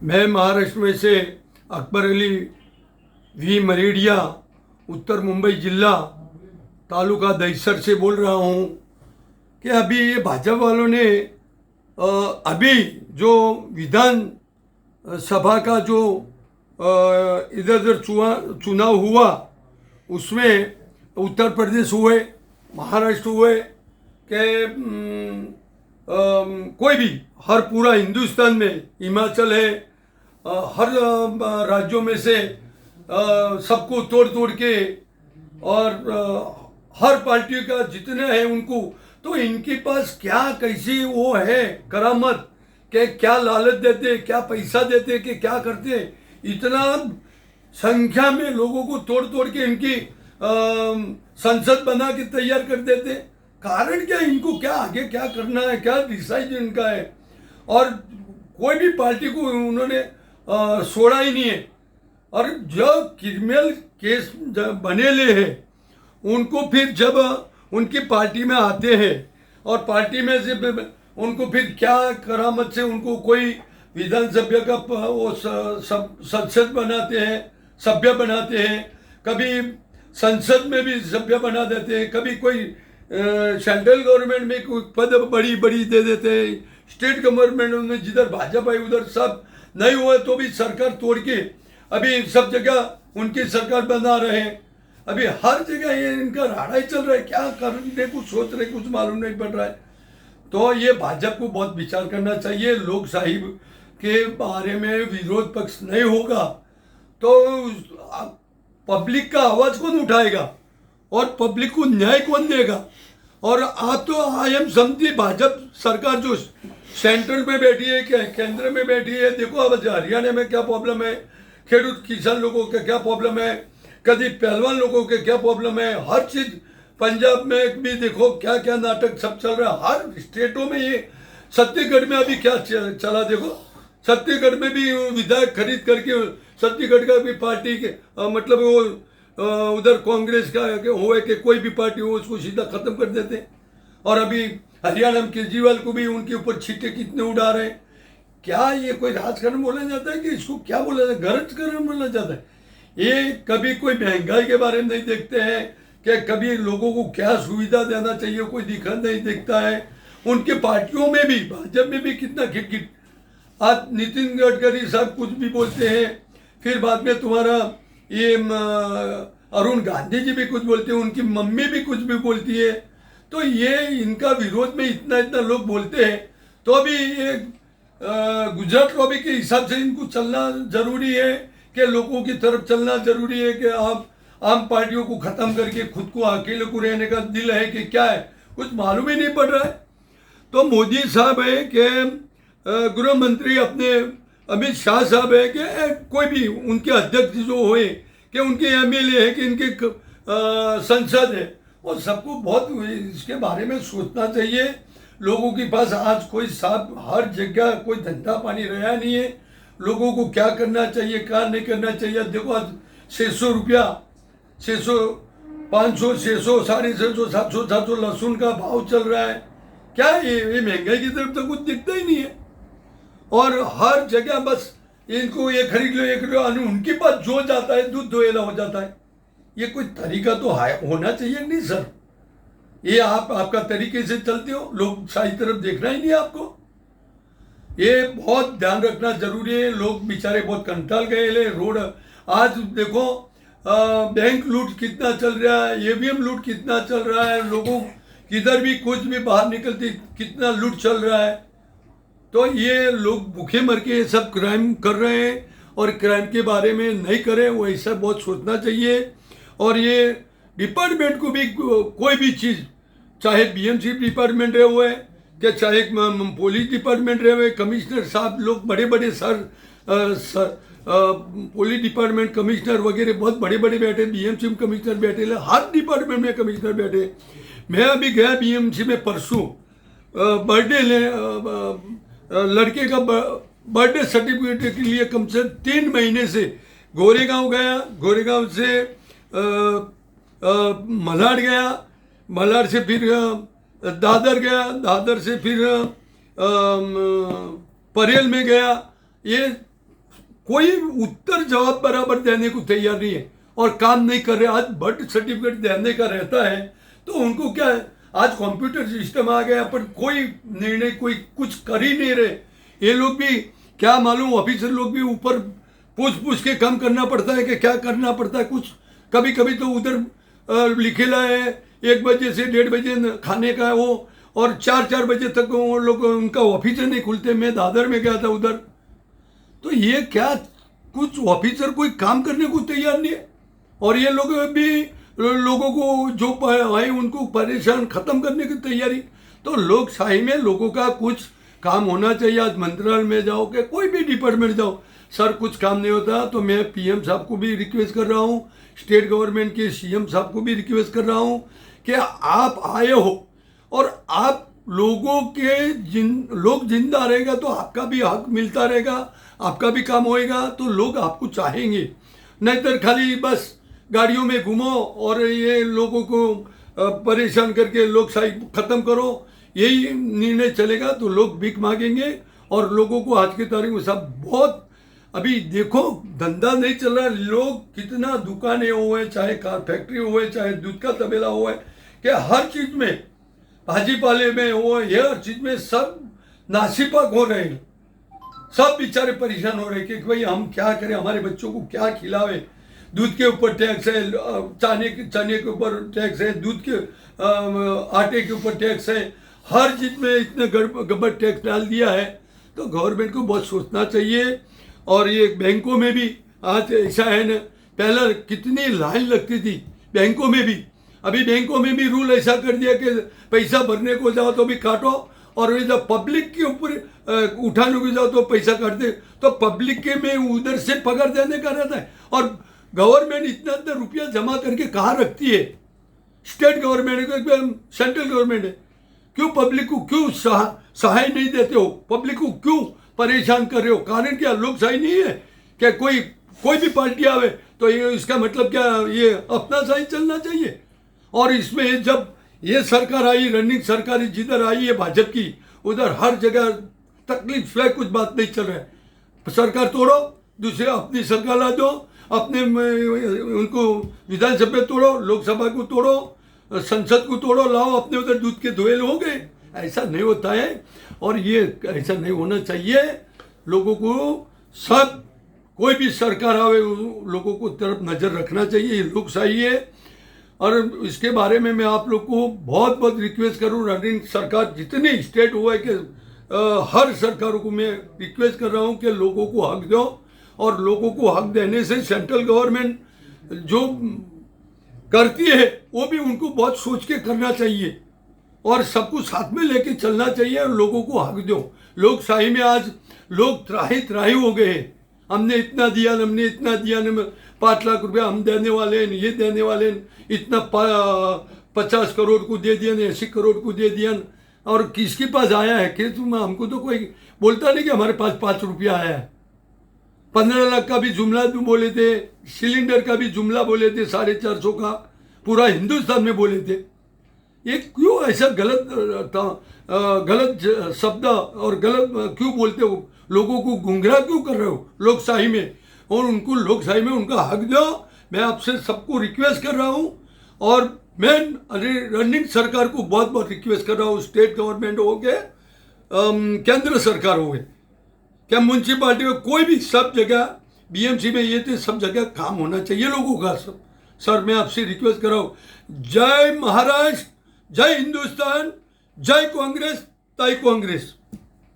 मैं महाराष्ट्र में से अकबर अली वी मरेडिया उत्तर मुंबई जिला तालुका दहिसर से बोल रहा हूँ कि अभी ये भाजपा वालों ने अभी जो विधान सभा का जो इधर उधर चुनाव हुआ उसमें उत्तर प्रदेश हुए, महाराष्ट्र हुए कि कोई भी हर पूरा हिंदुस्तान में हिमाचल है, हर राज्यों में से सबको तोड़ तोड़ के और हर पार्टी का जितने हैं उनको, तो इनके पास क्या कैसी वो है करामत के क्या लालच देते, क्या पैसा देते कि क्या करते, इतना संख्या में लोगों को तोड़ तोड़ के इनकी संसद बना के तैयार कर देते। कारण क्या, इनको क्या आगे क्या करना है, क्या डिसाइड इनका है। और कोई भी पार्टी को उन्होंने छोड़ा ही नहीं है। और जो क्रिमिनल केस बनेले हैं उनको फिर जब उनकी पार्टी में आते हैं और पार्टी में से उनको फिर क्या करामत से उनको कोई विधानसभा का वो संसद बनाते हैं, सभ्य बनाते हैं, कभी संसद में भी सभ्य बना देते हैं, कभी कोई सेंट्रल गवर्नमेंट में कोई पद बड़ी बड़ी दे देते हैं, स्टेट गवर्नमेंट में जिधर भाजपा है उधर सब नहीं हुआ तो भी सरकार तोड़ के अभी सब जगह उनकी सरकार बना रहे हैं। अभी हर जगह ये इनका राड़ा ही चल रहा है, क्या करने कुछ सोच रहे कुछ मालूम नहीं पड़ रहा है। तो ये भाजपा को बहुत विचार करना चाहिए। लोकशाही के बारे में विरोध पक्ष नहीं होगा तो पब्लिक का आवाज कौन उठाएगा और पब्लिक को न्याय कौन देगा। और आप तो आई एम समझी भाजपा सरकार जो सेंट्रल में बैठी है, केंद्र में बैठी है, देखो अब हरियाणा में क्या प्रॉब्लम है, खेडूत किसान लोगों के क्या प्रॉब्लम है, कभी पहलवान लोगों के क्या प्रॉब्लम है, हर चीज पंजाब में भी देखो क्या क्या नाटक सब चल रहा है, हर स्टेटों में ये। छत्तीसगढ़ में अभी क्या चला देखो, छत्तीसगढ़ में भी विधायक खरीद करके छत्तीसगढ़ का भी पार्टी के मतलब वो उधर कांग्रेस का हो कि कोई भी पार्टी हो उसको सीधा खत्म कर देते हैं। और अभी हरियाणा में केजरीवाल को भी उनके ऊपर छींटे कितने उड़ा रहे हैं। क्या ये कोई राजकारण बोला जाता है कि इसको क्या बोला जाता है, गरजकरण बोला जाता है। ये कभी कोई महंगाई के बारे में नहीं देखते हैं कि कभी लोगों को क्या सुविधा देना चाहिए, कोई दिखा नहीं देखता है। उनके पार्टियों में भी भाजपा में भी कितना खिटखिट। आज नितिन गडकरी साहब कुछ भी बोलते हैं, फिर बाद में तुम्हारा ये अरुण गांधी जी भी कुछ बोलते हैं, उनकी मम्मी भी कुछ भी बोलती है। तो ये इनका विरोध में इतना इतना लोग बोलते हैं तो अभी ये गुजरात लॉबी के हिसाब से इनको चलना जरूरी है कि लोगों की तरफ चलना जरूरी है कि आप आम पार्टियों को खत्म करके खुद को अकेले को रहने का दिल है कि क्या है, कुछ मालूम ही नहीं पड़ रहा है। तो मोदी साहब है कि गृह मंत्री अपने अमित शाह साहब है कि कोई भी उनके अध्यक्ष जो हुए कि उनके एमएलए है कि इनके संसद है, और सबको बहुत इसके बारे में सोचना चाहिए। लोगों के पास आज कोई साहब हर जगह कोई धंधा पानी रहा नहीं है। लोगों को क्या करना चाहिए क्या नहीं करना चाहिए। देखो आज 600 रुपया, 600, 500, 600, 650, 700, 700 लहसुन का भाव चल रहा है। क्या ये महंगाई की तरफ तो कुछ दिखता ही नहीं है। और हर जगह बस इनको ये खरीद लो ये खरीद लो, उनके पास जो जाता है दूध धोएला हो जाता है। ये कोई तरीका तो होना चाहिए नहीं सर। ये आपका तरीके से चलते हो, लोग सारी तरफ देखना ही नहीं आपको। ये बहुत ध्यान रखना जरूरी है। लोग बेचारे बहुत कंटाल गए ले रोड। आज देखो बैंक लूट कितना चल रहा है, ईवीएम लूट कितना चल रहा है, लोगों किधर भी कुछ भी बाहर निकलते कितना लूट चल रहा है। तो ये लोग भूखे मर के सब क्राइम कर रहे हैं और क्राइम के बारे में नहीं करें, वो ऐसा बहुत सोचना चाहिए। और ये डिपार्टमेंट को भी कोई भी चीज़, चाहे बीएमसी डिपार्टमेंट रहे हुए कि चाहे पुलिस डिपार्टमेंट रहे हुए, कमिश्नर साहब लोग बड़े बड़े पुलिस डिपार्टमेंट कमिश्नर वगैरह बहुत बड़े बड़े बैठे, बीएमसी में कमिश्नर बैठे, हर डिपार्टमेंट में कमिश्नर बैठे। मैं अभी गया बीएमसी में परसों बर्थडे लड़के का बर्थडे सर्टिफिकेट के लिए कम से 3 महीने से गोरेगांव गया, गोरेगांव से मलाड गया, मलाड से फिर दादर गया, दादर से फिर परेल में गया। ये कोई उत्तर जवाब बराबर देने को तैयार नहीं है और काम नहीं कर रहे। आज बर्थ सर्टिफिकेट देने का रहता है तो उनको क्या है, आज कंप्यूटर सिस्टम आ गया पर कोई निर्णय कोई कुछ कर ही नहीं रहे। ये लोग भी क्या मालूम, ऑफिसर लोग भी ऊपर पूछ के काम करना पड़ता है कि क्या करना पड़ता है। कुछ कभी कभी तो उधर लिखेला है 1 बजे से 1:30 बजे खाने का है वो, और 4 बजे तक वो लोग उनका ऑफिसर नहीं खुलते। मैं दादर में गया था उधर, तो ये क्या कुछ ऑफिसर कोई काम करने को तैयार नहीं है। और ये लोग भी लोगों को जो आए उनको परेशान खत्म करने की तैयारी। तो लोकशाही में लोगों का कुछ काम होना चाहिए। आज मंत्रालय में जाओ कि कोई भी डिपार्टमेंट जाओ, सर कुछ काम नहीं होता, तो मैं पीएम साहब को भी रिक्वेस्ट कर रहा हूँ, स्टेट गवर्नमेंट के सीएम साहब को भी रिक्वेस्ट कर रहा हूँ कि आप आए हो और आप लोगों के लोग जिंदा रहेगा तो आपका भी हक मिलता रहेगा, आपका भी काम होएगा, तो लोग आपको चाहेंगे। नहीं तो खाली बस गाड़ियों में घूमो और ये लोगों को परेशान करके लोकशाही खत्म करो, यही निर्णय चलेगा तो लोग भीख मांगेंगे। और लोगों को आज की तारीख में सब बहुत, अभी देखो धंधा नहीं चल रहा, लोग कितना दुकानें हुए, चाहे कार फैक्ट्री हुए, चाहे दूध का तबेला हुआ है, कि हर चीज में, भाजी पाले में हो, ये हर चीज में सब नासीपाक हो रहे हैं। सब बेचारे परेशान हो रहे हैं कि भाई हम क्या करें, हमारे बच्चों को क्या खिलावे। दूध के ऊपर टैक्स है, चने के ऊपर टैक्स है, दूध के आटे के ऊपर टैक्स है, हर चीज में इतने गड़बड़ टैक्स डाल दिया है। तो गवर्नमेंट को बहुत सोचना चाहिए। और ये बैंकों में भी आज ऐसा है ना, पहले कितनी लाइन लगती थी बैंकों में भी, अभी बैंकों में भी रूल ऐसा कर दिया कि पैसा भरने को जाओ तो भी काटो, और जब पब्लिक के ऊपर उठाने को जाओ तो पैसा काटते। तो पब्लिक के में उधर से पकड़ देने का रहता है। और गवर्नमेंट इतना इतना रुपया जमा करके कहाँ रखती है, स्टेट गवर्नमेंट को, सेंट्रल गवर्नमेंट है, क्यों पब्लिक को क्यों सहाय नहीं देते हो, पब्लिक को क्यों परेशान कर रहे हो? कारण क्या, लोकशाही नहीं है क्या? कोई भी पार्टी आवे तो ये इसका मतलब क्या, ये अपना सही चलना चाहिए। और इसमें जब ये सरकार आई, रनिंग सरकार जिधर आई है भाजपा की, उधर हर जगह तकलीफ है, कुछ बात नहीं चल रहा है। सरकार तोड़ो, दूसरे अपनी सरकार ला दो, अपने उनको विधानसभा तोड़ो, लोकसभा को तोड़ो, संसद को तोड़ो, लाओ अपने उधर दूध के धोएल हो गए। ऐसा नहीं होता है और ये ऐसा नहीं होना चाहिए। लोगों को सब, कोई भी सरकार आवे लोगों को तरफ नजर रखना चाहिए, ये लोकशाही है। और इसके बारे में मैं आप लोग को बहुत बहुत रिक्वेस्ट करूँ, रनिंग सरकार जितनी स्टेट हुआ है कि हर सरकारों को मैं रिक्वेस्ट कर रहा हूँ कि लोगों को हक दो। और लोगों को हक देने से सेंट्रल गवर्नमेंट जो करती है वो भी उनको बहुत सोच के करना चाहिए और सबको साथ में लेके चलना चाहिए और लोगों को हक दो। लोकशाही में आज लोग त्राही हो गए हैं, हमने इतना दिया, हमने इतना दिया, 5 लाख रुपया हम देने वाले हैं, ये देने वाले हैं, इतना 50 करोड़ को दे दिया, 80 करोड़ को दे दिया। और किसके पास आया है कि तुम, हमको तो कोई बोलता नहीं कि हमारे पास 5 रुपया आया है। 15 लाख का भी जुमला भी बोले थे, सिलेंडर का भी जुमला बोले थे, 450 का पूरा हिंदुस्तान में बोले थे। ये क्यों ऐसा गलत शब्द और गलत क्यों बोलते हो, लोगों को गुमराह क्यों कर रहे हो लोकशाही में? और उनको लोकशाही में उनका हक दो। मैं आपसे सबको रिक्वेस्ट कर रहा हूँ और मैं रनिंग सरकार को बहुत बहुत रिक्वेस्ट कर रहा हूँ, स्टेट गवर्नमेंट हो गए, केंद्र सरकार हो गए, क्या म्यूनसिपालिटी में, कोई भी, सब जगह बीएमसी में ये थे, सब जगह काम होना चाहिए लोगों का। सब सर मैं आपसे रिक्वेस्ट कर रहा हूँ, जय महाराष्ट्र, जय हिंदुस्तान, जय कांग्रेस, ताई कांग्रेस।